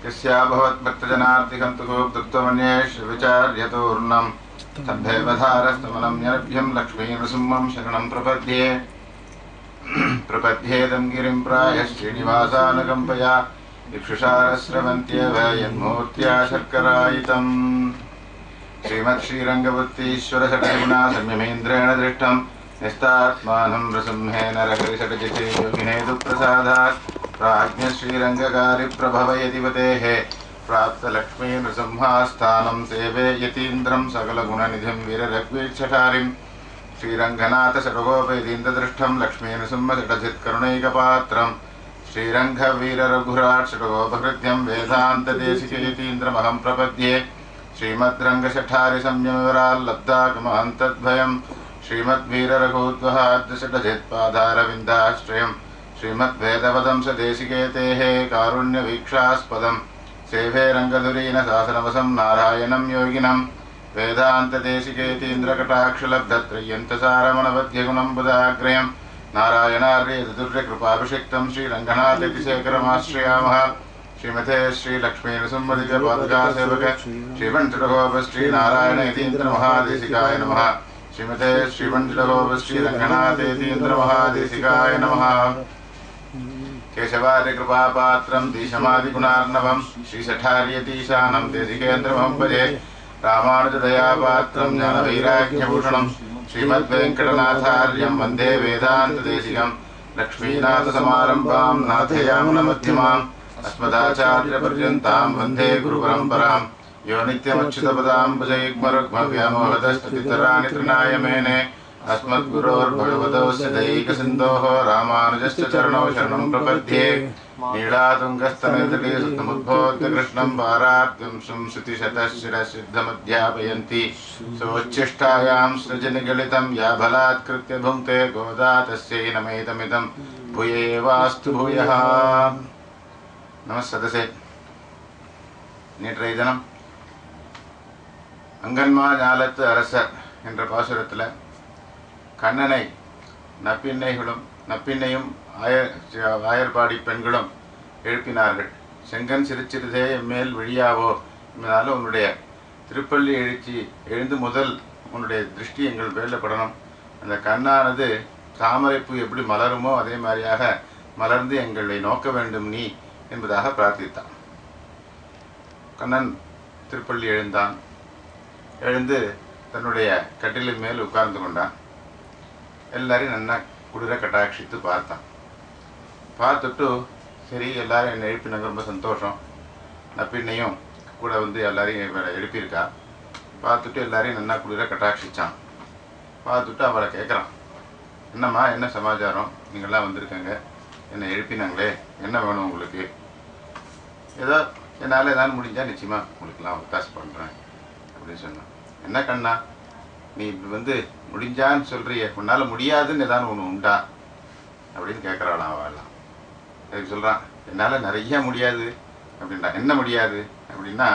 यस्या भवद्भक्तजनार्तिकं तु तत्त्वमन्येष विचार्यतोर्णं तद्धैवधारस्तमनं निरभ्यं लक्ष्मीनृसिंहं शरणं प्रपद्ये प्रपद्येदं गिरिं प्रायः श्रीनिवासानुकम्पया इक्षुषारस्रवन्त्येव यन्मूर्त्या शर्करायितम् श्रीमत्श्रीरङ्गवृत्तीश्वरषट्गुणा संयमेन्द्रेण दृष्टं निस्तात्मानं नृसिंहेन रघुषट्जिते योगिनेतुप्रसादात् प्राज्ञश्रीरङ्गकारिप्रभवयतिपतेः प्राप्तलक्ष्मीनृसिंहास्थानं सेवे यतीन्द्रं सकलगुणनिधिं वीररघुवीक्षठारिं श्रीरङ्गनाथषडगोपयतीन्द्रदृष्टं लक्ष्मीनृसिंहषटजित्करुणैकपात्रं श्रीरङ्गवीररघुराट्षडगोपहृद्यं वेदान्तदेशिकयतीन्द्रमहं प्रपद्ये श्रीमद्रङ्गषठारिसंयमविराल्लब्धागमहन्तद्भयं श्रीमद्वीररघुद्वहाद्यषटजित्पादारविन्दाश्रयं श्रीमद्वेदवदंशदेशिकेतेः कारुण्यवीक्षास्पदं सेवे रङ्गधुरीन शासनवसं नारायणं योगिनं वेदान्तदेशिकेतीन्द्रकटाक्षलब्धत्रय्यन्तसारमणवद्यगुणं बुधाग्रयं नारायणार्यदुर्यकृपाभिषिक्तं श्रीरङ्गनाथयतिशेखरमाश्रयामः श्रीमते श्रीलक्ष्मीनृसिंहदिव्यपादुकासेवक श्रीवञ्चटगोपश्रीनारायणयतीन्द्रमहादेशिकाय नमः श्रीमते श्रीवञ्चटगोपश्रीरङ्गनाथयतीन्द्रमहादेशिकाय नमः केशवादिकृपापात्रं दीशमादिगुणार्णवं श्रीशठार्यतीशानं देशिकेन्द्रमहं भजे रामानुजदयापात्रं ज्ञानवैराग्यभूषणं श्रीमद्वेङ्कटनाथार्यं वन्दे वेदान्तदेशिकं लक्ष्मीनाथसमारम्भां नाथयामुनमध्यमाम् अस्मदाचार्यपर्यन्तां वन्दे गुरुपरम्परां यो नित्यमच्युतपदाम्बुजयुग्मरुग्मव्यामोहतस्तुतितराणि तृणाय मेने अस्मद्गुरोर्भगवतोऽस्य दैकसिन्धोः रामानुजस्य चरणौ शरणं प्रपद्ये नीलातुङ्गस्तनतटे सुतमुद्बोध्य कृष्णं पारार्द्यं श्रुतिशतशिरसिद्धमध्यापयन्ति सोच्छिष्टायां सृजनिगलितं या बलात्कृत्य भुङ्क्ते गोदा तस्यै नमैतमिदं भूयेवास्तु भूयः நமஸ்ததசே. நேற்றைய தினம் அங்கன்மா ஞாலத்து அரசர் என்ற பாசுரத்தில் கண்ணனை நப்பின்னையும் ஆயர்பாடி பெண்களும் எழுப்பினார்கள். செங்கன் சிறுச்சிறுதே எம்மேல் விழியாவோ என்பதால் உன்னுடைய திருப்பள்ளி எழுந்து முதல் உன்னுடைய திருஷ்டி எங்கள் பேரில் படணும். அந்த கண்ணானது தாமரைப்பூ எப்படி மலருமோ அதே மாதிரியாக மலர்ந்து எங்களை நோக்க வேண்டும் நீ என்பதாக பிரார்த்தித்தான். கண்ணன் திருப்பள்ளி எழுந்து தன்னுடைய கட்டிலின் மேல் உட்கார்ந்து கொண்டான். எல்லாரையும் நன்னா குளிர கட்டாட்சித்து பார்த்துட்டு சரி எல்லாரும் என்னை எழுப்பினாங்க, ரொம்ப சந்தோஷம். நப்பின்னையும் கூட வந்து எல்லாரையும் எழுப்பியிருக்கா. பார்த்துட்டு எல்லாரையும் நன்னா குளிர கட்டாட்சிச்சான். பார்த்துட்டு அவளை கேட்குறான், என்னம்மா என்ன சமாச்சாரம், நீங்கள்லாம் வந்திருக்கங்க, என்னை எழுப்பினாங்களே, என்ன வேணும் உங்களுக்கு? ஏதோ என்னால் ஏதாவது முடிஞ்சால் நிச்சயமாக உங்களுக்குலாம் ஒத்தாசை பண்ணுறேன் அப்படின்னு சொன்னான். என்ன கண்ணா நீ இப்படி வந்து முடிஞ்சான்னு சொல்கிறிய, உன்னால் முடியாதுன்னு ஏதாவது ஒன்று உண்டா அப்படின்னு கேட்குறாளாம். அவெல்லாம் அதுக்கு சொல்கிறான், என்னால் நிறையா முடியாது அப்படின்டா. என்ன முடியாது அப்படின்னா,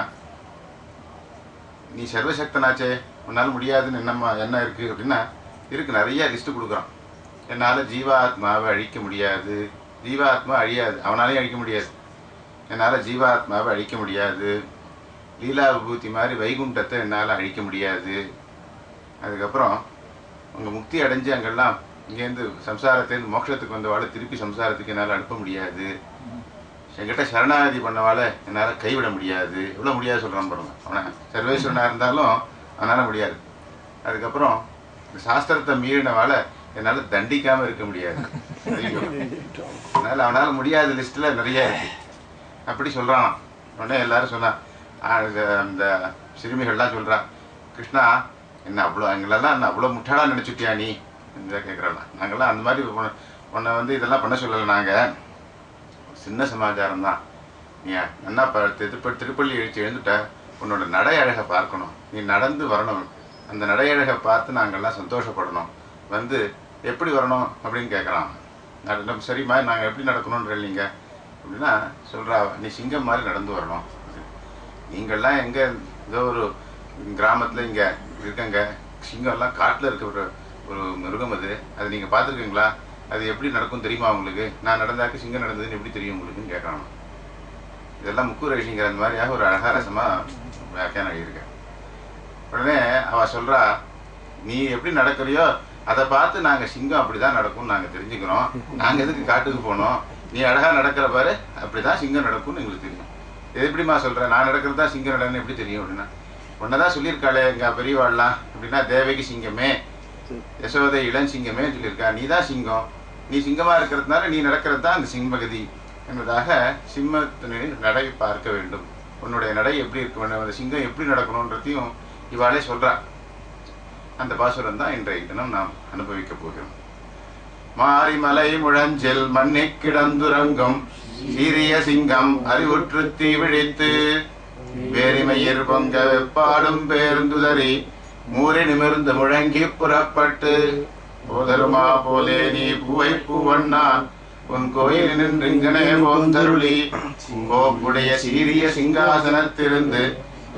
நீ சர்வசக்தனாச்சே, உன்னால் முடியாதுன்னு என்ன இருக்குது அப்படின்னா, இருக்குது நிறைய லிஸ்ட்டு கொடுக்குறான். என்னால் ஜீவாத்மாவை அழிக்க முடியாது, ஜீவாத்மா அழியாது, அவனாலையும் அழிக்க முடியாது. என்னால் ஜீவாத்மாவை அழிக்க முடியாது, லீலா விபூதி மாதிரி வைகுண்டத்தை என்னால் அழிக்க முடியாது. அதுக்கப்புறம் உங்கள் முக்தி அடைஞ்சு அங்கெல்லாம் இங்கேருந்து சம்சாரத்திலேருந்து மோட்சத்துக்கு வந்தவாளை திருப்பி சம்சாரத்துக்கு என்னால் அனுப்ப முடியாது. என்கிட்ட சரணாகதி பண்ணவாளை என்னால் கைவிட முடியாது. எவ்வளோ முடியாது சொல்கிறான் பாருங்க. அவனை சர்வேஸ்வரனாக இருந்தாலும் அவனால் முடியாது. அதுக்கப்புறம் சாஸ்திரத்தை மீறினவாளை என்னால் தண்டிக்காமல் இருக்க முடியாது. அதனால் அவனால் முடியாத லிஸ்ட்டில் நிறையா இருக்குது அப்படி சொல்கிறான். உடனே எல்லாரும் சொன்னான், அந்த சிறுமிகள்லாம் சொல்கிறான், கிருஷ்ணா என்ன அவ்வளோ எங்களெல்லாம் என்ன அவ்வளோ முட்டாளாக நினச்சிட்டியா நீ என்று கேட்குறான். நாங்கள்லாம் அந்த மாதிரி உன்னை வந்து இதெல்லாம் பண்ண சொல்லலை. நாங்கள் சின்ன சமாச்சாரம் தான். நீ என்ன திருப்பள்ளி எழுந்துட்ட, உன்னோட நடை அழகை பார்க்கணும், நீ நடந்து வரணும், அந்த நடை அழகை பார்த்து நாங்கள்லாம் சந்தோஷப்படணும். வந்து எப்படி வரணும் அப்படின்னு கேட்குறான். சரிம்மா நாங்கள் எப்படி நடக்கணுன்ற இல்லைங்க அப்படின்னா சொல்கிறா, நீ சிங்கம் மாதிரி நடந்து வரணும். நீங்கள்லாம் எங்கே ஏதோ ஒரு கிராமத்தில் இங்கே இருக்கங்க, சிங்கம்லாம் காட்டில் இருக்க ஒரு மிருகம் அது நீங்கள் பார்த்துருக்கீங்களா? அது எப்படி நடக்கும் தெரியுமா உங்களுக்கு? நான் நடந்தாக்க சிங்கம் நடந்ததுன்னு எப்படி தெரியும் உங்களுக்குன்னு கேட்குறான். இதெல்லாம் முக்கூரேஷிங்கிற அந்த மாதிரியாக ஒரு அழகா ரசமாக வியாக்கியானம் எழுதியிருக்கேன். உடனே அவள் சொல்கிறா, நீ எப்படி நடக்கிறியோ அதை பார்த்து நாங்கள் சிங்கம் அப்படி தான் நடக்கும்னு நாங்கள் தெரிஞ்சுக்கிறோம். நாங்கள் எதுக்கு காட்டுக்கு போனோம்? நீ அழகாக நடக்கிற பாரு, அப்படி தான் சிங்கம் நடக்கும்னு எங்களுக்கு தெரியும். இது எப்படிமா சொல்கிறேன்? நான் நடக்கிறது தான் சிங்கம் நடன்னு எப்படி தெரியும் அப்படின்னா, ஒன்றை தான் சொல்லியிருக்காளே எங்கள் பெரியவாள்லாம். அப்படின்னா தேவகி சிங்கமே, யசோதை இளஞ்சிங்கமே சொல்லியிருக்கா. நீ தான் சிங்கம், நீ சிங்கமாக இருக்கிறதுனால நீ நடக்கிறது தான் அந்த சிம்மகதி என்பதாக சிம்மத்தினை நடை பார்க்க வேண்டும். உன்னுடைய நடை எப்படி இருக்க வேண்டும், அந்த சிங்கம் எப்படி நடக்கணுன்றதையும் இவாளே சொல்கிறா. அந்த பாசுரம் தான் இன்றைய தினம் நாம் அனுபவிக்க போகிறோம். மாரிமலை முழஞ்சில் மண்ணி கிடந்துறங்கும் சீரிய சிங்கம் அறிவுற்று தீ விழித்து வேரிமையர் பொங்க வெப்பாடும் பேருந்துதறி மூறி நிமிர்ந்து முழங்கி புறப்பட்டு போதருமா போலே நீ பூவை பூவண்ணான் உன் கோயில் நின்றுங்கனே போந்தருளி கோப்புடைய சீரிய சிங்காசனத்திலிருந்து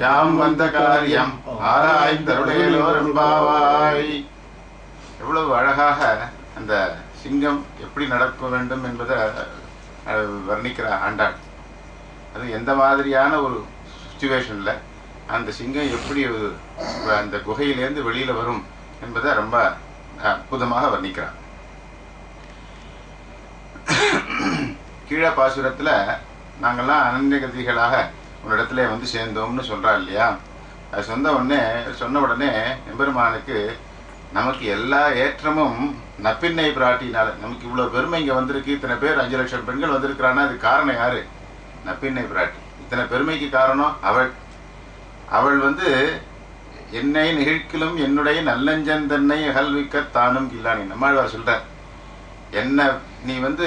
யாம் வந்த காரியம் ஆராய்ந்தருளையிலோரம்பாவாய். எவ்வளவு அழகாக அந்த சிங்கம் எப்படி நடக்க வேண்டும் என்பதை வர்ணிக்கிற ஆண்டாள். அது எந்த மாதிரியான ஒரு சுச்சுவேஷனில் அந்த சிங்கம் எப்படி அந்த குகையிலேருந்து வெளியில் வரும் என்பதை ரொம்ப அற்புதமாக வர்ணிக்கிறார். கீழே பாசுரத்தில் நாங்கள்லாம் அனன்யகதிகளாக ஒரு இடத்துல வந்து சேர்ந்தோம்னு சொல்கிறா இல்லையா? அது சொன்ன உடனே எம்பெருமானுக்கு நமக்கு எல்லா ஏற்றமும் நப்பின்னை பிராட்டினால நமக்கு இவ்வளோ பெருமை இங்கே வந்திருக்கு. இத்தனை பேர் 5 லட்சம் பெண்கள் வந்திருக்கிறான்னா அது காரணம் யாரு? நப்பின்னை பிராட்டி. இத்தனை பெருமைக்கு காரணம் அவள் வந்து என்னை நிகழ்க்கிலும் என்னுடைய நல்லஞ்சன் தன்னை அகல்விக்க தானும் இல்லானி. நம்மாழ்வார் சொல்கிறார், என்ன நீ வந்து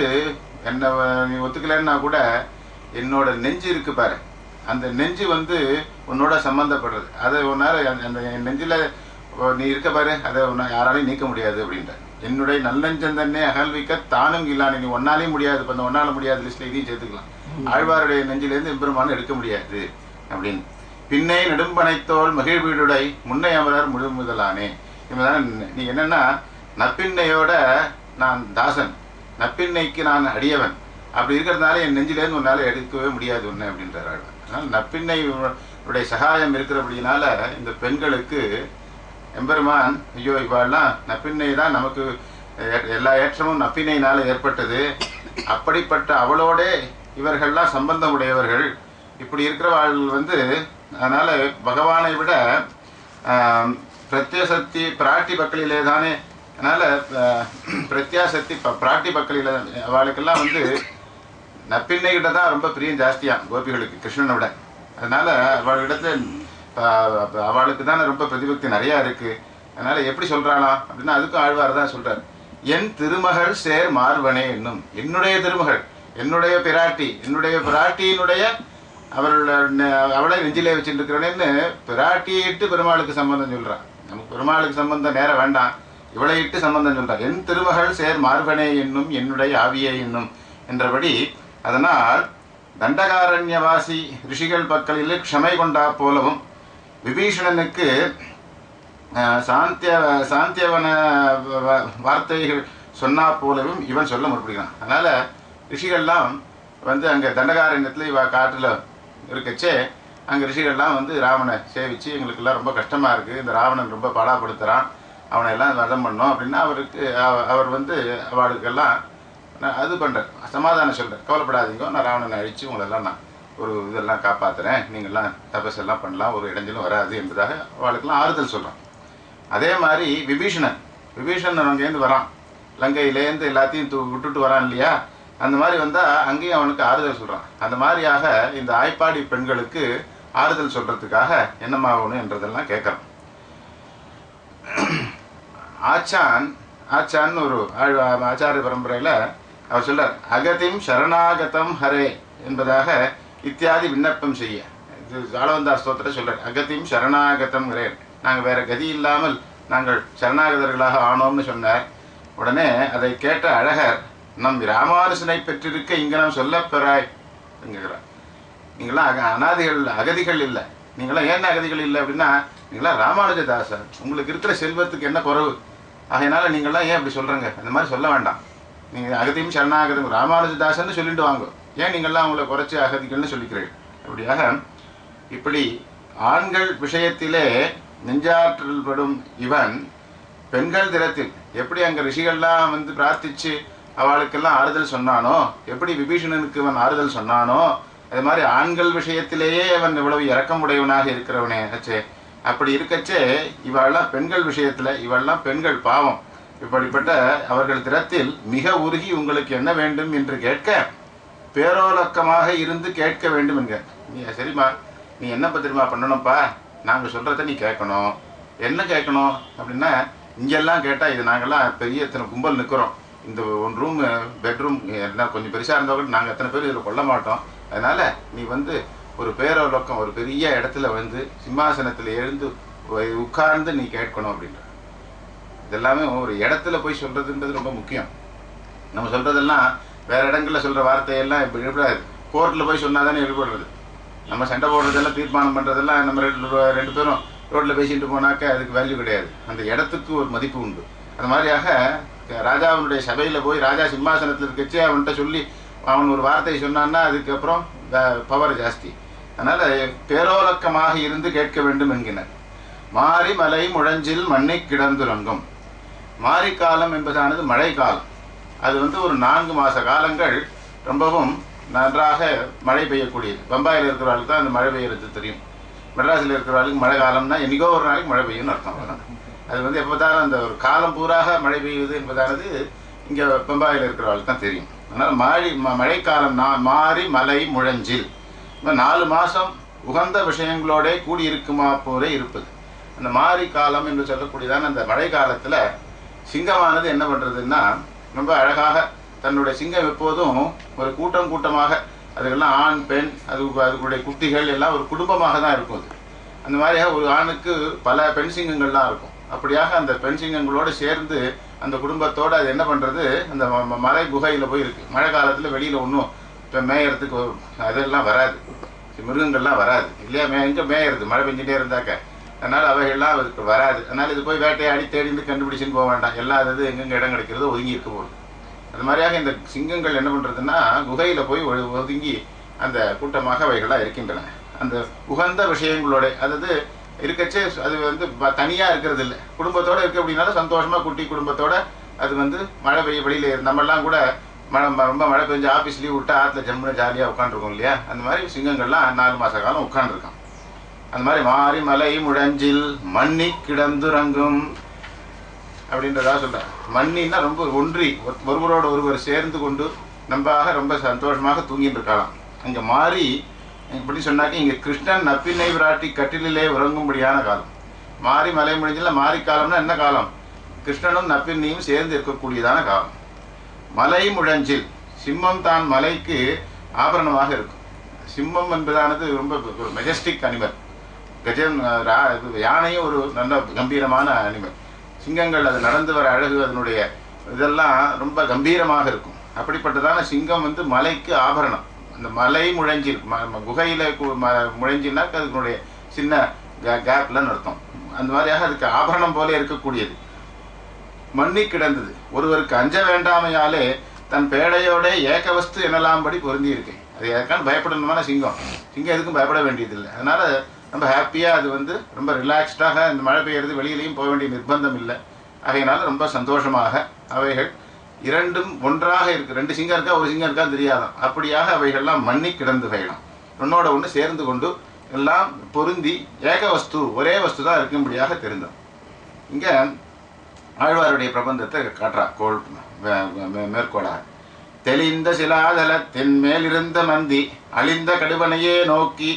என்னை நீ ஒத்துக்கலைன்னா கூட என்னோட நெஞ்சு இருக்கு பாரு, அந்த நெஞ்சு வந்து உன்னோட சம்மந்தப்படுறது. அதை உன்னால் அந்த நெஞ்சில் நீ இருக்க பாரு, அதை உன்னை யாராலையும் நீக்க முடியாது அப்படின்ற. என்னுடைய நல்லஞ்சன் தன்னை அகல்விக்க தானும் இல்லானி. நீ ஒன்னாலையும் முடியாது. இப்போ அந்த ஒன்றால் முடியாத லிஸ்ட்டில் இதையும் சேர்த்துக்கலாம். ஆழ்வாருடைய நெஞ்சிலேருந்து எம்பெருமான் எடுக்க முடியாது அப்படின்னு. பின்னை நெடும்பனைத்தோள் மகிழ்வீடுடை முன்னை அமரர் முழு முதலானே. நீ என்னன்னா நப்பின்னையோட நான் தாசன், நப்பின்னைக்கு நான் அடியவன். அப்படி இருக்கிறதுனால என் நெஞ்சிலேருந்து உன்னால் எடுக்கவே முடியாது ஒன்று அப்படின்றார். அதனால் நப்பின்னையுடைய சகாயம் இருக்கிறபடினால இந்த பெண்களுக்கு எம்பெருமான் ஐயோ இவாள்லாம் நப்பின்னை தான் நமக்கு எல்லா ஏற்றமும் நப்பின்னையினால் ஏற்பட்டது. அப்படிப்பட்ட அவளோட இவர்கள்லாம் சம்பந்தம் உடையவர்கள். இப்படி இருக்கிறவாள் வந்து அதனால் பகவானை விட பிரத்யசக்தி பிராட்டி பக்கலிலே தானே. அதனால் பிரத்யாசக்தி பிராட்டி பக்கலில் அவளுக்கெல்லாம் வந்து நப்பின்னைகிட்ட தான் ரொம்ப பிரியம் ஜாஸ்தியாக கோபிகளுக்கு கிருஷ்ணனை விட. அதனால் அவளிடத்துல அவளுக்கு தானே ரொம்ப பிரதிபக்தி நிறையா இருக்குது. அதனால் எப்படி சொல்கிறாளாம் அப்படின்னா அதுக்கும் ஆழ்வார் தான் சொல்கிறார், என் திருமகள் சேர் மார்வனே என்னும். என்னுடைய திருமகள், என்னுடைய பிராட்டி, என்னுடைய பிராட்டியினுடைய அவளை நெஞ்சிலே வச்சுருக்கிறேன்னு பிராட்டியை இட்டு பெருமாளுக்கு சம்பந்தம் சொல்கிறான். நமக்கு பெருமாளுக்கு சம்பந்தம் நேரம் வேண்டாம், இவளை இட்டு சம்பந்தம் சொல்கிறார். என் திருமகள் சேர் மார்பனே என்னும் என்னுடைய ஆவியே என்னும் என்றபடி. அதனால் தண்டகாரண்யவாசி ரிஷிகள் பக்கலில் க்ஷமை கொண்டா போலவும் விபீஷணனுக்கு சாந்தியவன வார்த்தைகள் சொன்னா போலவும் இவன் சொல்ல முற்படுகிறான். அதனால் ரிஷிகள்லாம் வந்து அங்கே தண்டகாரண்யத்தில் இவ காட்டில் இருக்கச்சே அங்கே ரிஷிகள்லாம் வந்து ராவணை சேவிச்சு எங்களுக்கெல்லாம் ரொம்ப கஷ்டமாக இருக்குது, இந்த ராவணன் ரொம்ப பாடாப்படுத்துகிறான், அவனை எல்லாம் வதம் பண்ணோம் அப்படின்னா அவர் வந்து அவளுக்கெல்லாம் அது பண்ணுறார், சமாதானம் சொல்கிறார். கவலைப்படாதீங்க, நான் ராவணனை அழித்து உங்களெல்லாம் நான் ஒரு இதெல்லாம் காப்பாற்றுறேன், நீங்கள்லாம் தபஸெல்லாம் பண்ணலாம், ஒரு இடைஞ்சலும் வராது என்பதாக அவளுக்கெல்லாம் ஆறுதல் சொல்கிறான். அதே மாதிரி விபீஷணன் அங்கேருந்து வரான், லங்கையிலேருந்து எல்லாத்தையும் விட்டுட்டு வரான் இல்லையா? அந்த மாதிரி வந்தால் அங்கேயும் அவனுக்கு ஆறுதல் சொல்கிறான். அந்த மாதிரியாக இந்த ஆய்ப்பாடி பெண்களுக்கு ஆறுதல் சொல்கிறதுக்காக என்னமாகணும் என்றதெல்லாம் கேட்குறான். ஆச்சான்னு ஒரு ஆச்சாரிய பரம்பரையில் அவர் சொல்கிறார், அகதிம் சரணாகதம் ஹரே என்பதாக இத்தியாதி விண்ணப்பம் செய்ய. இது ஆளவந்தார் ஸ்தோத்திர சொல்கிறார், அகதிம் சரணாகதம் ஹரே, நாங்கள் வேறு கதி இல்லாமல் நாங்கள் சரணாகதர்களாக ஆனோம்னு சொன்னார். உடனே அதை கேட்ட அழகர், நம் ராமானுசனை பெற்றிருக்க இங்கே நாம் சொல்ல பெறாய் என்கிறார். நீங்களாம் அனாதிகள் அகதிகள் இல்லை. நீங்களாம் ஏன் அகதிகள் இல்லை அப்படின்னா நீங்களாம் ராமானுஜதாசர், உங்களுக்கு இருக்கிற செல்வத்துக்கு என்ன குறைவு, ஆகையினால நீங்களாம் ஏன் அப்படி சொல்கிறேங்க? அந்த மாதிரி சொல்ல வேண்டாம். நீங்கள் அகதியும் சரணாகதம் ராமானுஜதாசன்னு சொல்லிட்டு வாங்க. ஏன் நீங்கள்லாம் அவங்கள குறைச்சி அகதிகள்னு சொல்லிக்கிறீர்கள்? அப்படியாக இப்படி ஆண்கள் விஷயத்திலே நெஞ்சாற்றல் படும் இவன் பெண்கள் திறத்தில் எப்படி அங்கே ரிஷிகள்லாம் வந்து பிரார்த்திச்சு அவளுக்கெல்லாம் ஆறுதல் சொன்னானோ, எப்படி விபீஷணனுக்கு இவன் ஆறுதல் சொன்னானோ, அது மாதிரி ஆண்கள் விஷயத்திலேயே அவன் இவ்வளவு இரக்கமுடையவனாக இருக்கிறவனே ஆச்சே. அப்படி இருக்கச்சே இவெல்லாம் பெண்கள் விஷயத்தில் இவெல்லாம் பெண்கள் பாவம். இப்படிப்பட்ட அவர்கள் திறத்தில் மிக உருகி உங்களுக்கு என்ன வேண்டும் என்று கேட்க பேரோலக்கமாக இருந்து கேட்க வேண்டும் என்க. நீ சரிம்மா, நீ என்ன பத்திரமா பண்ணணும்ப்பா, நாங்கள் சொல்கிறத நீ கேட்கணும். என்ன கேட்கணும் அப்படின்னா, இங்கெல்லாம் கேட்டால் இது நாங்கள்லாம் பெரிய எத்தனை கும்பல் நிற்கிறோம், இந்த ஒன் ரூம் பெட்ரூம் என்ன கொஞ்சம் பெருசாக இருந்தால் கூட நாங்கள் எத்தனை பேர் இதில் கொள்ள மாட்டோம். அதனால் நீ வந்து ஒரு பேரோலக்கம் ஒரு பெரிய இடத்துல வந்து சிம்மாசனத்தில் எழுந்து உட்கார்ந்து நீ கேட்கணும் அப்படின்ற. இதெல்லாமே ஒரு இடத்துல போய் சொல்கிறதுன்றது ரொம்ப முக்கியம். நம்ம சொல்கிறதெல்லாம் வேறு இடங்களில் சொல்கிற வார்த்தையெல்லாம் இப்போ எழுப்படாது. கோர்ட்டில் போய் சொன்னால் தானே எழுப்படுறது. நம்ம சண்டை போடுறதெல்லாம் தீர்மானம் பண்ணுறதெல்லாம் நம்ம ரெண்டு பேரும் ரோட்டில் பேசிட்டு போனாக்க அதுக்கு வேல்யூ கிடையாது. அந்த இடத்துக்கு ஒரு மதிப்பு உண்டு. அது மாதிரியாக ராஜாவினுடைய சபையில் போய் ராஜா சிம்மாசனத்தில் இருக்கச்சு அவன்கிட்ட சொல்லி அவன் ஒரு வார்த்தை சொன்னான்னா அதுக்கப்புறம் பவர் ஜாஸ்தி. அதனால் பேரோலக்கமாக இருந்து கேட்க வேண்டும் என்கினர். மாரி மலை முழஞ்சில் மண்ணை கிடந்துறங்கும். மாரிக்காலம் என்பதானது மழை காலம். அது வந்து ஒரு 4 மாத காலங்கள் ரொம்பவும் நன்றாக மழை பெய்யக்கூடியது. பம்பாயில் இருக்கிறவர்களுக்கு தான் அந்த மழை பெய்யறது தெரியும். மெட்ராஸில் இருக்கிறவர்களுக்கு மழை காலம்னா என்றைக்கோ ஒரு நாளைக்கு மழை பெய்யும்னு அர்த்தம். அது வந்து எப்போதாலும் அந்த ஒரு காலம் பூராக மழை பெய்யுது என்பதானது இங்கே பம்பாயில் இருக்கிறவர்களுக்கு தான் தெரியும். அதனால் மழைக்காலம் மாரி மலை முழஞ்சில் 4 மாதம் உகந்த விஷயங்களோட கூடியிருக்குமா போல இருப்பது. அந்த மாரி காலம் என்று சொல்லக்கூடியதான அந்த மழை காலத்தில் சிங்கமானது என்ன பண்ணுறதுன்னா, ரொம்ப அழகாக தன்னுடைய சிங்கம் எப்போதும் ஒரு கூட்டமாக அதுக்கெல்லாம் ஆண் பெண் அதுக்குடைய குட்டிகள் எல்லாம் ஒரு குடும்பமாக தான் இருக்கும். அது அந்த மாதிரியாக ஒரு ஆணுக்கு பல பெண் சிங்கங்கள்லாம் இருக்கும். அப்படியாக அந்த பெண் சிங்கங்களோடு சேர்ந்து அந்த குடும்பத்தோடு அது என்ன பண்ணுறது, அந்த மலை குகையில் போய் இருக்குது. மழை காலத்தில் வெளியில் ஒன்றும் இப்போ மேயறதுக்கு அதெல்லாம் வராது, மிருகங்கள்லாம் வராது இல்லையா. எங்கே மேயறது மழை பெஞ்சிட்டே இருந்தாக்க. அதனால் அவைகள்லாம் அதுக்கு வராது. அதனால் இது போய் வேட்டையாடி தேடிந்து கண்டுபிடிச்சின்னு போக வேண்டாம். எல்லா இது எங்கெங்கே இடம் கிடைக்கிறதோ ஒதுங்கி இருக்க போகுது. அது மாதிரியாக இந்த சிங்கங்கள் என்ன பண்ணுறதுன்னா குகையில் போய் ஒதுங்கி அந்த கூட்டமாக அவைகளாக இருக்கின்றன. அந்த உகந்த விஷயங்களோட அதாவது இருக்கச்சே அது வந்து தனியாக இருக்கிறது இல்லை, குடும்பத்தோடு இருக்க அப்படின்னாலும் சந்தோஷமாக குட்டி குடும்பத்தோடு அது வந்து மழை பெய்ய வெளியில் நம்மெல்லாம் கூட ரொம்ப மழை பெஞ்சு ஆஃபீஸ் லீவ் விட்டு ஆற்றுல ஜம்முன்னு ஜாலியாக உட்காந்துருக்கோம் இல்லையா. அந்த மாதிரி சிங்கங்கள்லாம் 4 மாத காலம் உட்காந்துருக்கான். அந்த மாதிரி மாரி மலை முழஞ்சில் மண்ணி கிடந்துறங்கும் அப்படின்றதா சொல்கிறேன். மண்ணின்னா ரொம்ப ஒன்றி ஒருவரோடு ஒருவர் சேர்ந்து கொண்டு நம்பாக ரொம்ப சந்தோஷமாக தூங்கிட்டு இருக்கலாம். அங்கே மாறி இப்படி சொன்னாக்க இங்கே கிருஷ்ணன் நப்பினை விராட்டி கட்டிலே உறங்கும்படியான காலம். மாரி மலை முடிஞ்சில் மாரி காலம்னா என்ன காலம், கிருஷ்ணனும் நப்பின்னையும் சேர்ந்து இருக்கக்கூடியதான காலம். மலை முழஞ்சில் சிம்மம் தான் மலைக்கு ஆபரணமாக இருக்கும். சிம்மம் என்பதானது ரொம்ப ஒரு மெஜஸ்டிக் அனிமல். கஜன் யானையும் ஒரு நல்ல கம்பீரமான அனிமல். சிங்கங்கள் அது நடந்து வர அழகு அதனுடைய இதெல்லாம் ரொம்ப கம்பீரமாக இருக்கும். அப்படிப்பட்டதான சிங்கம் வந்து மலைக்கு ஆபரணம். அந்த மலை முழஞ்சில் குகையில் முழஞ்சின்னாக்க அதுக்குடைய சின்ன கேப்லன்னு அர்த்தம். அந்த மாதிரியாக அதுக்கு ஆபரணம் போல இருக்கக்கூடியது. மண்ணி கிடந்தது ஒருவருக்கு அஞ்ச வேண்டாமையாலே தன் பேடையோட ஏகவஸ்து எனலாம்படி பொருந்தி இருக்கு. அது எதுக்கான பயப்படணுமான சிங்கம் எதுக்கும் பயப்பட வேண்டியதில்லை. அதனால் ரொம்ப ஹாப்பியாக அது வந்து ரொம்ப ரிலாக்ஸ்டாக இந்த மழை பெய்யறது வெளியிலையும் போக வேண்டிய நிர்பந்தம் இல்லை. அதையினால ரொம்ப சந்தோஷமாக அவைகள் இரண்டும் ஒன்றாக இருக்குது. 2 சிங்கம் இருக்கா ஒரு சிங்கம் இருக்கா தெரியாதான். அப்படியாக அவைகள்லாம் மண்ணி கிடந்து வைகலாம் ஒன்னோட ஒன்று சேர்ந்து கொண்டு எல்லாம் பொருந்தி ஏக வஸ்து ஒரே வஸ்து தான் இருக்கும்படியாக தெரிந்தோம். இங்கே ஆழ்வாருடைய பிரபந்தத்தை காட்டுறா கோள் மேற்கோளாக. தெளிந்த சிலாதலத்தின் மேலிருந்த மந்தி அழிந்த கடுவனையே நோக்கி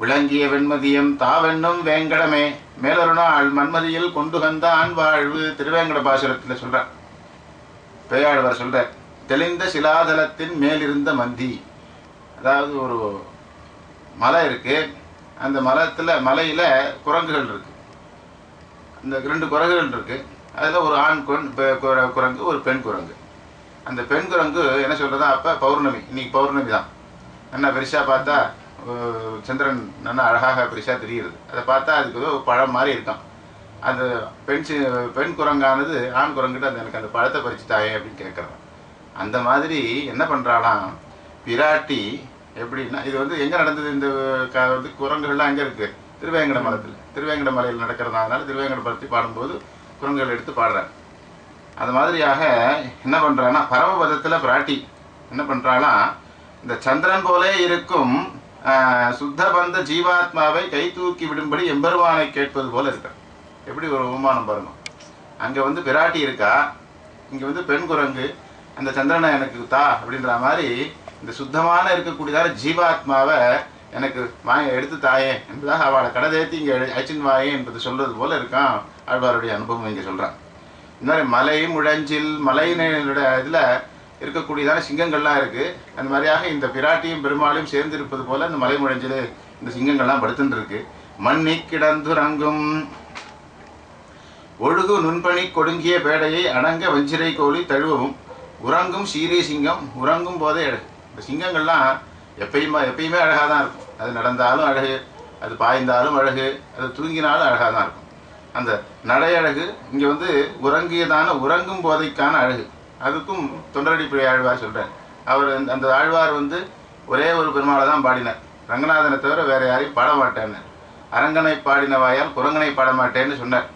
விளங்கிய வெண்மதியம் தாவென்னும் வேங்கடமே மேலொரு நாள் மன்மதியில் கொண்டு வந்தான் வாழ்வு. திருவேங்கட பாசுரத்தில் சொல்கிறார், பேயாழ்வார் சொல்கிறார். தெளிந்த சிலாதலத்தின் மேலிருந்த மந்தி, அதாவது ஒரு மலை இருக்குது. அந்த மலையில் குரங்குகள் இருக்குது. அந்த 2 குரங்குகள் இருக்குது. அதில் ஒரு ஆண் குரங்கு ஒரு பெண் குரங்கு. அந்த பெண் குரங்கு என்ன சொல்கிறதா, அப்போ பௌர்ணமி, இன்றைக்கி பௌர்ணமி தான், என்ன பெருசாக பார்த்தா சந்திரன் நல்லா அழகாக பெருசாக தெரிகிறது. அதை பார்த்தா அதுக்கு ஏதோ பழம் மாதிரி இருக்கான். அந்த பெண் குரங்கானது ஆண் குரங்கிட்ட எனக்கு அந்த பழத்தை பறிச்சு தாயே அப்படின்னு கேட்குறான். அந்த மாதிரி என்ன பண்ணுறாளாம், பிராட்டி எப்படின்னா, இது வந்து எங்கே நடந்தது? இந்த வந்து குரங்குகள்லாம் எங்கே இருக்குது? திருவேங்கட மலத்தில். திருவேங்கட மலையில் நடக்கிறதுனால திருவேங்கட பற்றி பாடும்போது குரங்குகள் எடுத்து பாடுறார். அது மாதிரியாக என்ன பண்ணுறான்னா, பரமபதத்தில் பிராட்டி என்ன பண்ணுறான்னா, இந்த சந்திரன் போலே இருக்கும் சுத்தபந்த ஜீவாத்மாவை கை தூக்கி விடும்படி எம்பெருமானை கேட்பது போல இருக்க. எப்படி ஒரு உமானம் பாருங்க. அங்கே வந்து பிராட்டி இருக்கா, இங்கே வந்து பெண் குரங்கு அந்த சந்திரனை எனக்கு தா அப்படின்ற மாதிரி இந்த சுத்தமான இருக்கக்கூடியதான ஜீவாத்மாவை எனக்கு எடுத்து தாயே என்பதாக அவளை கடதேற்றி இங்கே அச்சின் வாயே என்பது சொல்றது போல இருக்கான் ஆழ்வாருடைய அனுபவம் இங்கே சொல்கிறான். இந்த மாதிரி மலை முழஞ்சில் மலையினுடைய இதில் இருக்கக்கூடியதான சிங்கங்கள்லாம் இருக்குது. அந்த மாதிரியாக இந்த பிராட்டியும் பெருமாளையும் சேர்ந்து இருப்பது போல் இந்த மலை முழஞ்சில் இந்த சிங்கங்கள்லாம் படுத்துட்டு இருக்கு. மண்ணி கிடந்துறங்கும் ஒழுகு நுண்பணி கொடுங்கிய பேடையை அடங்க வஞ்சிரை கோழி தழுவவும் உறங்கும் சீரிய சிங்கம் உறங்கும் போதே அழகு. இந்த சிங்கங்கள்லாம் எப்பயுமே அழகாக தான் இருக்கும். அது நடந்தாலும் அழகு, அது பாய்ந்தாலும் அழகு, அது தூங்கினாலும் அழகாக தான் இருக்கும். அந்த நடையழகு இங்கே வந்து உறங்கியதான உறங்கும் போதைக்கான அழகு. அதுக்கும் தொண்டரடிப்படை ஆழ்வார் சொல்கிறார். அவர் அந்த ஆழ்வார் வந்து ஒரே ஒரு பெருமாளை தான் பாடினார். ரங்கநாதனை தவிர வேறு யாரையும் பாட மாட்டேன்னு. அரங்கனை பாடின வாயால் குரங்கனை பாட மாட்டேன்னு சொன்னார்.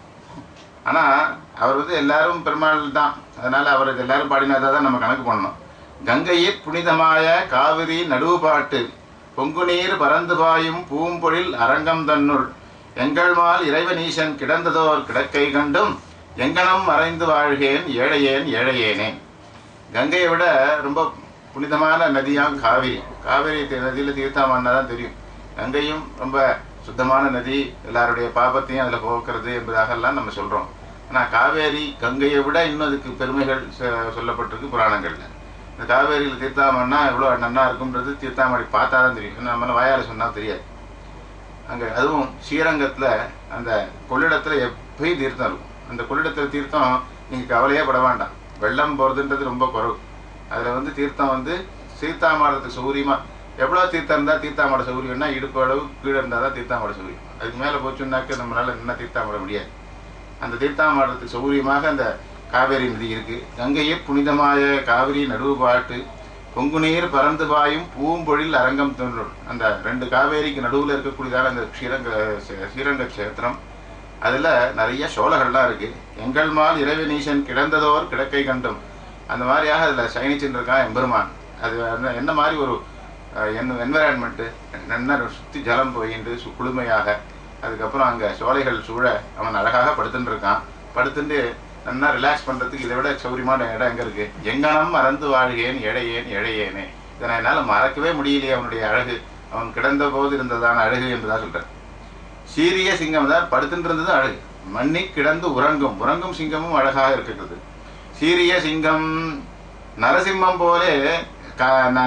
ஆனால் அவர் வந்து எல்லாரும் பெருமாள் தான், அதனால் அவர் எல்லாரும் பாடினதாக தான் நம்ம கணக்கு பண்ணணும். கங்கையிற் புனிதமாய காவிரி நடுவு பாட்டு பொங்குநீர் பறந்து பாயும் பூம்பொழில் அரங்கம் தன்னுள் எங்கள்மால் இறைவனீசன் கிடந்ததோர் கிடக்கை கண்டும் எங்கனம் மறைந்து வாழ்கேன் ஏழையேன் ஏழையேனே. கங்கையை விட ரொம்ப புனிதமான நதியாம் காவிரி. காவிரி நதியில் தீர்த்தாமன்னா தான் தெரியும். கங்கையும் ரொம்ப சுத்தமான நதி, எல்லாருடைய பாபத்தையும் அதில் போக்குறது என்பதாகலாம் நம்ம சொல்கிறோம். ஆனால் காவேரி கங்கையை விட இன்னும் அதுக்கு பெருமைகள் சொல்லப்பட்டிருக்கு புராணங்களில். இந்த காவேரியில் தீர்த்தாமன்னா எவ்வளோ நன்னா இருக்குன்றது தீர்த்தாமடி பார்த்தா தான் தெரியும். நம்ம வாயால் சொன்னால் தெரியாது. அங்கே அதுவும் ஸ்ரீரங்கத்தில் அந்த கொள்ளிடத்தில் எப்பயும் தீர்த்தம் இருக்கும். அந்த கொள்ளிடத்தில் தீர்த்தம் நீங்கள் கவலையே பட வேண்டாம். வெள்ளம் போகிறதுன்றது ரொம்ப குறவு. அதில் வந்து தீர்த்தம் வந்து தீர்த்தாமாடுறதுக்கு சௌகரியமாக எவ்வளோ தீர்த்தம் இருந்தால் தீர்த்தாமாட சௌகரியம்னா இடுப்பு அளவு கீழே இருந்தால் தான் தீர்த்தாமாட சௌகரியம். அதுக்கு மேலே போச்சுன்னாக்க நம்மளால் என்ன தீர்த்தாமாட முடியாது. அந்த தீர்த்தாமாடுறதுக்கு சௌகரியமாக அந்த காவேரி நதி இருக்குது. கங்கையே புனிதமாய காவிரி நடுவு பாட்டு பொங்குநீர் பறந்து பாயும் பூம்பொழில் அரங்கம் தோன்றும். அந்த ரெண்டு காவேரிக்கு நடுவில் இருக்கக்கூடியதான அந்த ஸ்ரீரங்க கஷேத்திரம், அதில் நிறைய சோழகள்லாம் இருக்குது. எங்கள்மால் இறைவனீசன் கிடந்ததோர் கிடக்கை கண்டும் அந்த மாதிரியாக அதில் சயனிச்சுட்டு இருக்கான் எம்பெருமான். அது என்ன மாதிரி ஒரு என்விரான்மெண்ட்டு, நல்லா சுற்றி ஜலம் போயிட்டு குளுமையாக, அதுக்கப்புறம் அங்கே சோலைகள் சூழ அவன் அழகாக படுத்துட்டு இருக்கான். படுத்துட்டு நல்லா ரிலாக்ஸ் பண்ணுறதுக்கு இதை விட சௌரியமான இடம் எங்கே இருக்குது? எங்கனம் மறந்து வாழ்கேன் ஏழையேன் ஏழையேனே. இதை என்னால் மறக்கவே முடியலையே அவனுடைய அழகு, அவன் கிடந்த போது இருந்ததான அழகு என்பதாக சொல்கிறேன். சீரிய சிங்கம் தான் படுத்துட்டு இருந்தது அழகு. மண்ணி கிடந்து உறங்கும் சிங்கமும் அழகாக இருக்கிறது. சீரிய சிங்கம் நரசிம்மம் போலே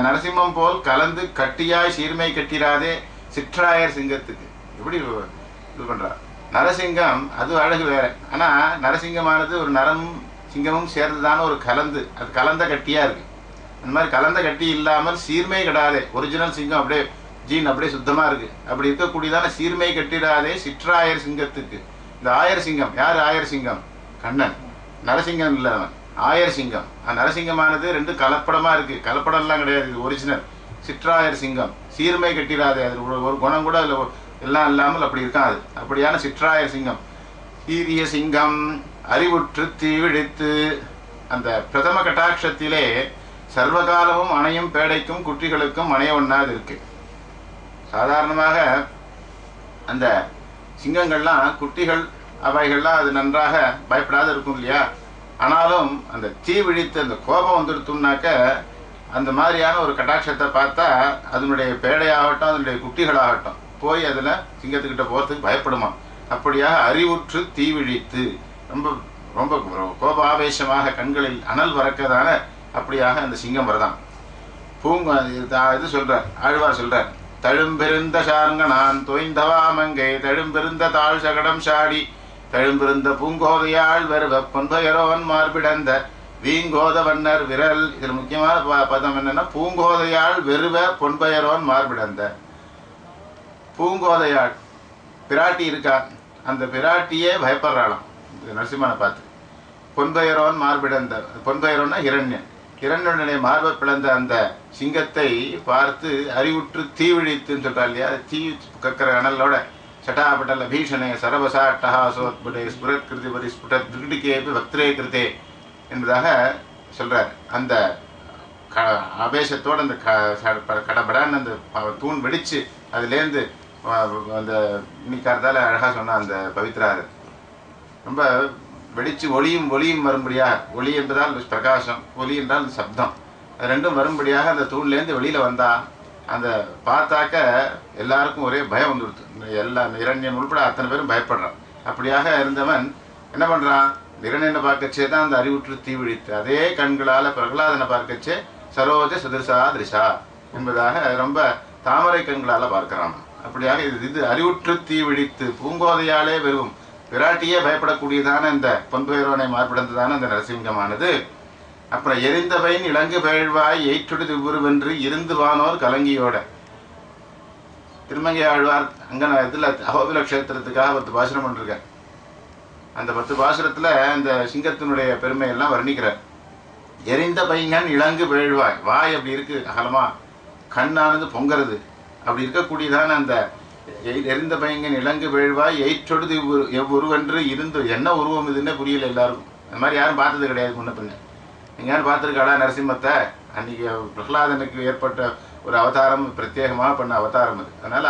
நரசிம்மம் போல் கலந்து கட்டியாய் சீர்மை கட்டிராதே சிற்றாயர் சிங்கத்துக்கு. எப்படி இது பண்ணுறார்? நரசிங்கம் அது அழகு வேற. ஆனால் நரசிங்கமானது ஒரு நரம் சிங்கமும் சேர்ந்ததான ஒரு கலந்து, அது கலந்த கட்டியாக இருக்குது. அந்த மாதிரி கலந்த கட்டி இல்லாமல் சீர்மை கட்டாதே ஒரிஜினல் சிங்கம் அப்படியே ஜீன் அப்படியே சுத்தமாக இருக்குது. அப்படி இருக்கக்கூடியதான சீர்மை கட்டிடாதே சிற்றாயர் சிங்கத்துக்கு. இந்த ஆயர் சிங்கம் யார்? ஆயர் சிங்கம் கண்ணன். நரசிங்கம் இல்லை, அவன் ஆயர் சிங்கம். அந்த நரசிங்கமானது ரெண்டு கலப்படமாக இருக்குது. கலப்படம்லாம் கிடையாது, இது ஒரிஜினல் சிற்றாயர் சிங்கம். சீர்மை கட்டிடாதே, அது ஒரு குணம் கூட அதில் எல்லாம் இல்லாமல் அப்படி இருக்காது. அப்படியான சிற்றாயர் சிங்கம். சீரிய சிங்கம் அறிவுற்று தீவிழித்து. அந்த பிரதம கட்டாட்சத்திலே சர்வகாலமும் அணையும் பேடைக்கும் குற்றிகளுக்கும் அணைய ஒண்ணாது இருக்கு. சாதாரணமாக அந்த சிங்கங்கள்லாம் குட்டிகள் அவைகள்லாம் அது நன்றாக பயப்படாத இருக்கும் இல்லையா? ஆனாலும் அந்த தீ விழித்து அந்த கோபம் வந்துடுத்துனாக்க அந்த மாதிரியான ஒரு கட்டாட்சத்தை பார்த்தா அதனுடைய பேடையாகட்டும் அதனுடைய குட்டிகளாகட்டும் போய் அதில் சிங்கத்துக்கிட்ட போகிறதுக்கு பயப்படுமா. அப்படியாக அறிவுற்று தீ விழித்து ரொம்ப ரொம்ப கோப ஆவேசமாக கண்களில் அனல் வரக்கதான அப்படியாக அந்த சிங்கம் வரதான். இது சொல்கிறார் ஆழ்வார் சொல்கிறார். தழும்பெருந்த சார்ங்க நான் தோய்ந்தவாமங்கை தழும்பெருந்த தாழ் சகடம் சாடி தழும்பெருந்த பூங்கோதையாள் வருவ பொன்பயரோன் மார்பிடந்த வீங்கோத வண்ணர் விரல். இதில் முக்கியமான பதம் என்னன்னா பூங்கோதையாள் வெறுவ பொன்பயரோன் மார்பிடந்த. பூங்கோதையாள் பிராட்டி இருக்கா, அந்த பிராட்டியே பயப்படுறாளாம் நரசிம்மனை பார்த்து. பொன்பயரோன் மார்பிடந்த, பொன்பயரோன்னா ஹிரண்யன். இரண்டனுடைய மார்பை பிளந்த அந்த சிங்கத்தை பார்த்து அறிவுற்று தீவிழித்துன்னு சொல்றா இல்லையா, தீ கக்கிற அனலோட சட்டாபட்டல பீஷணே சரபசா அட்டஹாசோத்புடே ஸ்புரத் கிருதி பரி ஸ்புடத் திருடிக்கேபி பக்திரே கிருதே என்பதாக சொல்றார். அந்த ஆவேசத்தோடு அந்த கடபடான்னு அந்த தூண் வெடிச்சு அதுலேருந்து அந்த இன்னைக்காரத்தால் அழகாக சொன்ன அந்த பவித்ரார் ரொம்ப வெடிச்சு ஒளியும் வரும்படியாக, ஒளி என்பதால் பிரகாசம், ஒலி என்றால் சப்தம், அது ரெண்டும் வரும்படியாக அந்த தூண்லேருந்து வெளியில் வந்தால் அந்த பார்த்தாக்க எல்லாருக்கும் ஒரே பயம் வந்துடுது. எல்லாம் இரண்யன் உள்பட அத்தனை பேரும் பயப்படுறான். அப்படியாக இருந்தவன் என்ன பண்ணுறான், இரண்யனை பார்க்கச்சே தான் அந்த அறிவுற்று தீவிழித்து, அதே கண்களால் பிரகலாதனை பார்க்கச்சே சரோஜ சதிர்சா திரிசா என்பதாக ரொம்ப தாமரை கண்களால் பார்க்கிறான். அப்படியாக இது அறிவுற்று தீவிழித்து பூங்கோதையாலே வெறும் விராட்டியே பயப்படக்கூடியதான இந்த பொன்பெயரோனை மார்பிடந்ததான இந்த நரசிங்கமானது. அப்புறம் எரிந்தவையின் இலங்கு பேழ்வாய் எயிற்றுடு திவ்வுருவென்று இருந்து வானோர் கலங்கியோட திருமங்கை ஆழ்வார் அங்கே இதில் அகோபில க்ஷேத்திரத்துக்காக 10 பாசுரம் பண்ணிருக்கார். அந்த 10 பாசுரத்தில் அந்த சிங்கத்தினுடைய பெருமையெல்லாம் வர்ணிக்கிறார். எரிந்த பைங்கன் இலங்கு பேழ்வாய், வாய் அப்படி இருக்கு அகலமா, கண்ணானது பொங்கிறது, அப்படி இருக்கக்கூடியதான அந்த எரிந்த பைங்கன் இலங்கு பேழ்வாய் எயிற்றொடு எவ்வுருவென்று இருந்து, என்ன உருவம் இதுன்னு புரியல எல்லாருக்கும். அந்த மாதிரி யாரும் பார்த்தது கிடையாது முன்ன பின்ன. நீங்கள் யாரும் பார்த்துருக்காடா நரசிம்மத்தை? அன்றைக்கி பிரகலாதனுக்கு ஏற்பட்ட ஒரு அவதாரம், பிரத்யேகமாக பண்ண அவதாரம் அது. அதனால்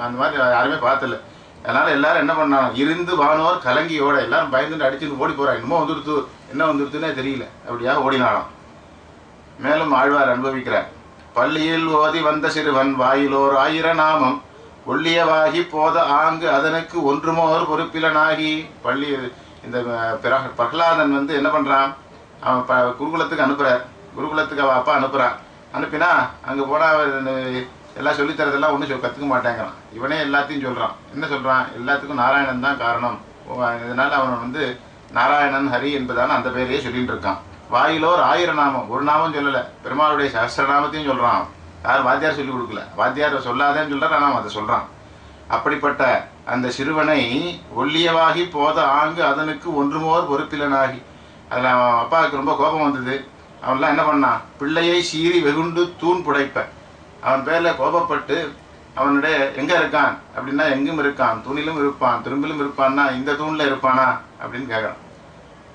அந்த மாதிரி யாருமே பார்த்தல. அதனால் எல்லாரும் என்ன பண்ணாங்க, இருந்து வானோர் கலங்கியோட எல்லாரும் பயந்துட்டு அடிச்சுட்டு ஓடி போகிறாங்க. இன்னமும் வந்துடுத்து, என்ன வந்துடுத்துன்னே தெரியல, அப்படியாக ஓடினாலும். மேலும் ஆழ்வார் அனுபவிக்கிறார். பள்ளியில் ஓதி வந்த சிறுவன் வாயிலோர் 1000 நாமம் ஒள்ளியவாகி போத ஆங்கு அதனுக்கு ஒன்றுமோர் பொறுப்பிலனாகி. பள்ளி இந்த பிரகலாதன் என்ன பண்ணுறான், அவன் குருகுலத்துக்கு அனுப்புகிறார். குருகுலத்துக்கு அவன் அப்பா அனுப்புகிறான். அனுப்பினா அங்கே போனால் அவர் எல்லாம் சொல்லித்தரதெல்லாம் ஒன்றும் கற்றுக்க மாட்டேங்கிறான். இவனே எல்லாத்தையும் சொல்கிறான். என்ன சொல்கிறான், எல்லாத்துக்கும் நாராயணன் தான் காரணம், இதனால் அவன் நாராயணன் ஹரி என்பதான அந்த பெயரையே சொல்லிட்டு இருக்கான். வாயிலோர் 1000 நாமம், ஒரு நாமம் சொல்லலை, பெருமாளுடைய சஹஸ்ரநாமத்தையும் சொல்கிறான். யாரும் வாத்தியார் சொல்லிக் கொடுக்கல, வாத்தியார் சொல்லாதேன்னு சொல்கிறார், ஆனால் அதை சொல்கிறான். அப்படிப்பட்ட அந்த சிறுவனை ஒல்லியவாகி போத ஆங்கு அதனுக்கு ஒன்றுமோர் பொறுப்பிலனாகி. அதில் அவன் அப்பாவுக்கு ரொம்ப கோபம் வந்தது. அவன்லாம் என்ன பண்ணான், பிள்ளையை சீறி வெகுண்டு தூண் புடைப்ப. அவன் பேரில் கோபப்பட்டு அவனுடைய எங்கே இருக்கான் அப்படின்னா, எங்கும் இருக்கான், தூணிலும் இருப்பான், திரும்பிலும் இருப்பான்னா இந்த தூணில் இருப்பானா அப்படின்னு கேட்குறான்.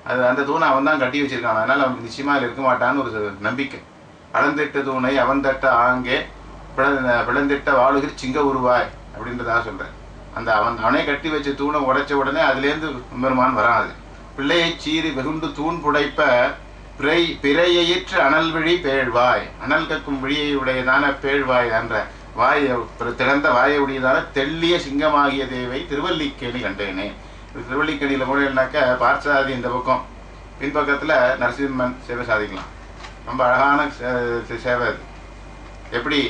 அது அந்த தூணை அவன் தான் கட்டி வச்சிருக்கான். அதனால் அவனுக்கு நிச்சயமாக அதில் இருக்க மாட்டான்னு ஒரு நம்பிக்கை. அளந்திட்ட தூணை அவன் தட்ட ஆங்கே பிளந்திட்ட வாழுகிற சிங்க உருவாய் அப்படின்றதாக சொல்கிறேன். அந்த அவனே கட்டி வச்ச தூணை உடைச்ச உடனே அதுலேருந்து பெருமான் வராது. பிள்ளையை சீறி வெகுண்டு தூண் புடைப்ப பிறையிற்று அனல் விழி பேழ்வாய், அனல் கக்கும் விழியை உடையதான பேழ்வாய் என்ற வாய் திறந்த வாயை உடையதான தெள்ளிய சிங்கமாகிய தேவை திருவல்லிக்கேணி கண்டேனே. திருவல்லிக்கேணியில் போனாக்க பார்த்தசாதி இந்த பக்கம், பின்பக்கத்தில் நரசிம்மன் சேவை சாதிக்கலாம். ரொம்ப அழகான சேவை அது. எப்படி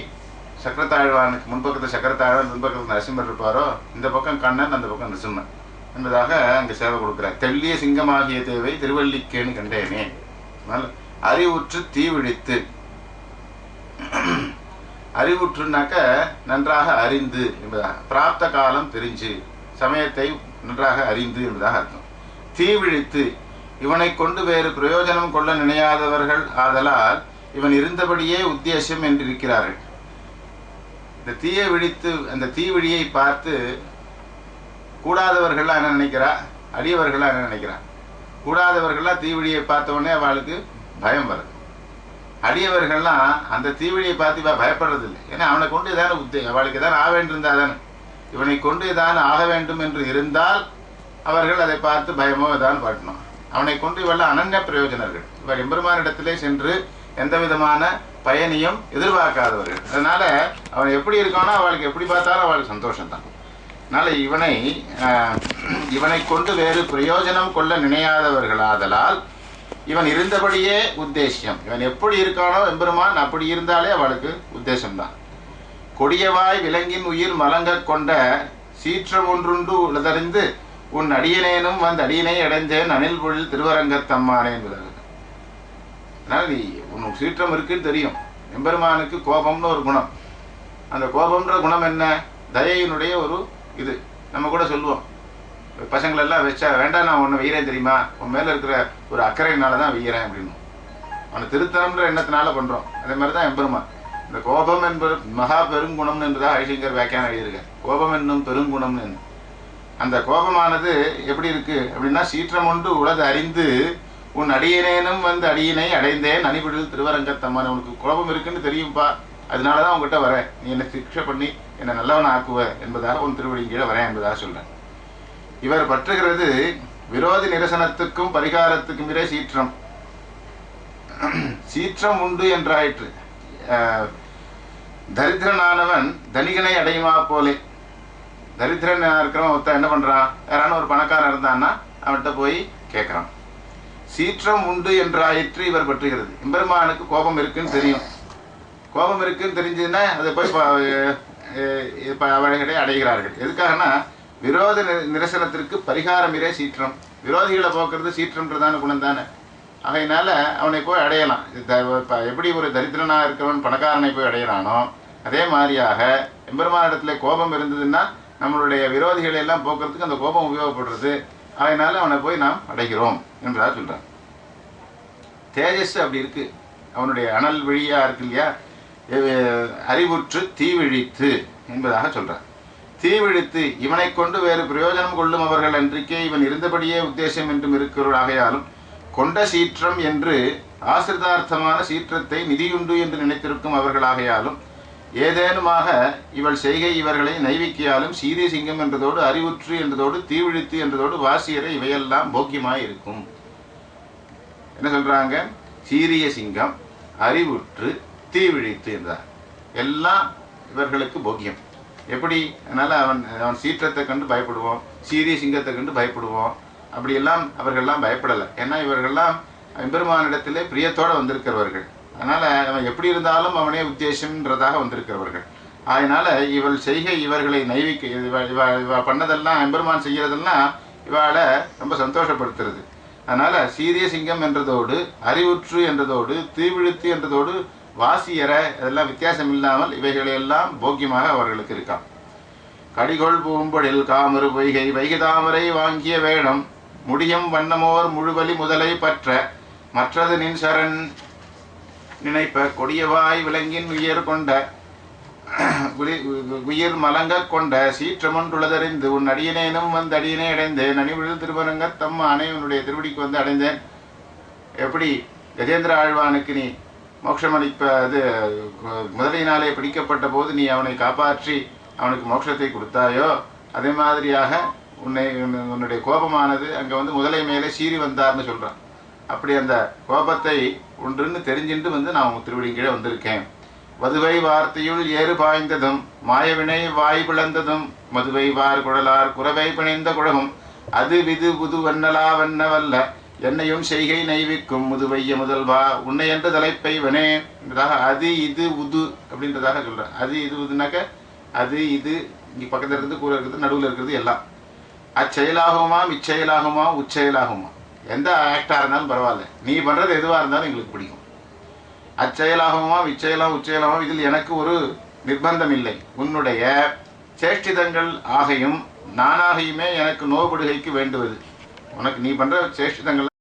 சக்கரத்தாழ்வானுக்கு முன்பக்கத்தில் சக்கரத்தாழ்வான், பின்பக்கத்தில் நரசிம்மர் இருப்பாரோ, இந்த பக்கம் கண்ணன், அந்த பக்கம் நரசிம்மன் என்பதாக அங்கே சேவை கொடுக்குறார். தெள்ளிய சிங்கமாகிய தேவை திருவல்லிக்கேணி கண்டேனே. அறிவுற்று தீவிழித்து, அறிவுற்றுனாக்க நன்றாக அறிந்து என்பதாக, பிராப்த காலம் தெரிஞ்சு, சமயத்தை நன்றாக அறிந்து என்பதாக அர்த்தம். தீவிழித்து, இவனை கொண்டு வேறு பிரயோஜனம் கொள்ள நினையாதவர்கள் ஆதலால் இவன் இருந்தபடியே உத்தேசம் என்றிருக்கிறார்கள். இந்த தீயை விழித்து, அந்த தீவிழியை பார்த்து கூடாதவர்கள்லாம் என்ன நினைக்கிறா, அடியவர்கள்லாம் என்ன நினைக்கிறா. கூடாதவர்கள்லாம் தீவிழியை பார்த்தவொடனே அவளுக்கு பயம் வருது. அடியவர்கள்லாம் அந்த தீவிழியை பார்த்து இவள் பயப்படுறது இல்லை. ஏன்னா அவனை கொண்டு இதான அவளுக்கு எதாவது ஆக வேண்டியிருந்தால் தானே, இவனை கொண்டு இதான் ஆக வேண்டும் என்று இருந்தால் அவர்கள் அதை பார்த்து பயமோ இதான் பாட்டணும். அவனை கொண்டு இவெல்லாம் அனன்ய பிரயோஜனர்கள். இவள் எம்பெருமானிடத்திலே சென்று எந்த விதமான பயனையும் எதிர்பார்க்காதவர்கள். அதனால அவன் எப்படி இருக்கானோ அவளுக்கு எப்படி பார்த்தாலும் அவளுக்கு சந்தோஷம்தான். அதனால இவனை கொண்டு வேறு பிரயோஜனம் கொள்ள நினையாதவர்களாதலால் இவன் இருந்தபடியே உத்தேசியம். இவன் எப்படி இருக்கானோ எம்பெருமான் அப்படி இருந்தாலே அவளுக்கு உத்தேசம்தான். கொடியவாய் விலங்கின் உயிர் மலங்க கொண்ட சீற்றம் ஒன்றுண்டு உளதறிந்து உன் அடியனேனும் அடியனை அடைந்தேன் அணில் பொழில் திருவரங்கத்தம்மானே என்பதாக. அதனால் நீ உனக்கு சீற்றம் இருக்குன்னு தெரியும். எம்பெருமானுக்கு கோபம்னு ஒரு குணம். அந்த கோபம்ன்ற குணம் என்ன, தயையினுடைய ஒரு இது. நம்ம கூட சொல்லுவோம், பசங்களெல்லாம் வச்சா வேண்டாம் நான் உன்னை வெய்கிறேன் தெரியுமா, உன் மேலே இருக்கிற ஒரு அக்கறையினால தான் வெய்கிறேன் அப்படின்னு. அவனை திருத்தணுன்ற எண்ணத்தினால பண்ணுறோம். அதே மாதிரி தான் எம்பெருமான். இந்த கோபம் என்பது மகா பெருங்குணம்னு என்பதாக ஹரிசங்கர் வியாக்கியானம் எழுதியிருக்கார். கோபம் என்னும் பெருங்குணம்னு. அந்த கோபமானது எப்படி இருக்கு அப்படின்னா, சீற்றம் ஒன்று உலது அறிந்து உன் அடியனேனும் வந்து அடியினை அடைந்தேன் அணிபிடில் திருவரங்கத்தம்மன். உனக்கு கோபம் இருக்குன்னு தெரியும்பா, அதனால தான் உங்ககிட்ட வரேன், நீ என்னை சிக்ஷை பண்ணி என்னை நல்லவன் ஆக்குவ என்பதாக உன் திருவடியின் கீழே வரேன் என்பதாக சொல்கிறேன். இவர் பற்றுகிறது விரோதி நிரசனத்துக்கும் பரிகாரத்துக்கும் இடையே சீற்றம். சீற்றம் உண்டு என்றாயிற்று. தரித்திரனானவன் தனிகனை அடையுமா போலே. தரித்திரன் இருக்கிறவன் ஒருத்தன் என்ன பண்ணுறான், யாரான ஒரு பணக்காரன் இருந்தான்னா அவன்கிட்ட போய் கேட்குறான். சீற்றம் உண்டு என்றாயிற்று இவர் பற்றுகிறது. எம்பெருமானுக்கு கோபம் இருக்குன்னு தெரியும். கோபம் இருக்குன்னு தெரிஞ்சதுன்னா அதை போய் அவர்களை அடைகிறார்கள். எதுக்காகனா, விரோத நிரசனத்திற்கு பரிகாரம் இரே சீற்றம். விரோதிகளை போக்குறது சீற்றம்ன்றதான குணம் தானே. ஆகையினால அவனை போய் அடையலாம். எப்படி ஒரு தரித்திரனாக இருக்கிறவன் பணக்காரனை போய் அடையிறானோ, அதே மாதிரியாக எம்பெருமானிடத்துல கோபம் இருந்ததுன்னா நம்மளுடைய விரோதிகளை எல்லாம் போக்குறதுக்கு அந்த கோபம் உபயோகப்படுறது. அதனால அவனை போய் நாம் அடைகிறோம் என்றதாக சொல்கிறான். தேஜஸ் அப்படி இருக்கு. அவனுடைய அனல் விழியா இருக்கு இல்லையா, அறிவுற்று தீவிழித்து என்பதாக சொல்கிறான். தீவிழித்து இவனை கொண்டு வேறு பிரயோஜனம் கொள்ளும் அவர்கள் அன்றைக்கே இவன் இருந்தபடியே உத்தேசம் என்றும் இருக்கிறவராகையாலும் கொண்ட சீற்றம் என்று ஆசிரிதார்த்தமான சீற்றத்தை நிதியுண்டு என்று நினைத்திருக்கும் அவர்களாகையாலும் ஏதேனுமாக இவள் செய்கை இவர்களை நைவிக்கியாலும் சீரிய சிங்கம் என்றதோடு அறிவுற்று என்றதோடு தீவிழித்து என்றதோடு வாசியரை இவையெல்லாம் போக்கியமாய் இருக்கும். என்ன சொல்றாங்க? சீரிய சிங்கம், அறிவுற்று, தீவிழித்து என்றார். எல்லாம் இவர்களுக்கு போக்கியம். எப்படி? அதனால அவன் சீற்றத்தை கண்டு பயப்படுவோம், சீரிய சிங்கத்தை கண்டு பயப்படுவோம். அப்படியெல்லாம் அவர்கள்லாம் பயப்படலை. ஏன்னா இவர்கள்லாம் எம்பெருமானிடத்திலே பிரியத்தோடு வந்திருக்கிறவர்கள். அதனால் அவன் எப்படி இருந்தாலும் அவனே உத்தேசம்ன்றதாக வந்திருக்கிறவர்கள். அதனால் இவள் செய்கை இவர்களை நைவிக்க இவ பண்ணதெல்லாம் எம்பெருமான் செய்கிறதெல்லாம் இவாளை ரொம்ப சந்தோஷப்படுத்துறது. அதனால் சீரிய சிங்கம் என்றதோடு அறிவுற்று என்றதோடு தீவிழித்து என்றதோடு வாசியற அதெல்லாம் வித்தியாசம் இல்லாமல் இவைகளையெல்லாம் போக்கியமாக அவர்களுக்கு இருக்கான். கடிகொள் பூம்பொழில் காமரு பொய்கை வைகுதாமரை வாங்கிய வேடம் முடியும் வண்ணமோர் முழுவலி முதலை பற்ற மற்றது நின் சரண் நினைப்ப கொடியவாய் விலங்கின் உயிர் கொண்ட உயிர் மலங்க கொண்ட சீற்றமொன்றுள்ளதறிந்து உன் அடியனேனும் வந்து அடியனே அடைந்தேன் அணிவிழு திருவரங்க தம்மானே உன்னுடைய திருவடிக்கு வந்து அடைந்தேன். எப்படி கஜேந்திர ஆழ்வானுக்கு நீ மோட்சம் அது முதலினாலே பிடிக்கப்பட்ட போது நீ அவனை காப்பாற்றி அவனுக்கு மோட்சத்தை கொடுத்தாயோ, அதே மாதிரியாக உன்னுடைய கோபமானது அங்கே வந்து முதலை மேலே சீறி வந்தார்னு சொல்கிறான். அப்படி அந்த கோபத்தை ஒன்றுன்னு தெரிஞ்சுட்டு வந்து நான் உங்கள் திருவடி கீழே வந்திருக்கேன். வதுவை வார்த்தையுள் ஏறு பாய்ந்ததும் மாயவினை வாய் பிளந்ததும் மதுவை வார் குழலார் குறவை பிணைந்த குழகும் அது விது புது வண்ணலா வண்ணவல்ல என்னையும் செய்கை நைவிக்கும் முதுவைய முதல்வா உன்னை என்ற தலைப்பை வனே என்றதாக அது இது உது அப்படின்றதாக சொல்கிறேன். அது இது உதுனாக்க அது இது இங்கே பக்கத்தில் இருக்கிறது கூட இருக்கிறது நடுவில் இருக்கிறது எல்லாம் அச்செயலாகுமா இச்செயலாகுமா உச்செயலாகுமா எந்த ஆக்டாக இருந்தாலும் பரவாயில்ல, நீ பண்ணுறது எதுவாக இருந்தாலும் எங்களுக்கு பிடிக்கும். அச்செயலாகுமா இச்செயலாம் உச்செயலாகுமா இதில் எனக்கு ஒரு நிர்பந்தம் இல்லை. உன்னுடைய சேஷ்டிதங்கள் ஆகையும் நானாகையுமே எனக்கு நோபடுகைக்கு வேண்டுவது. உனக்கு நீ பண்ணுற சேஷ்டிதங்கள்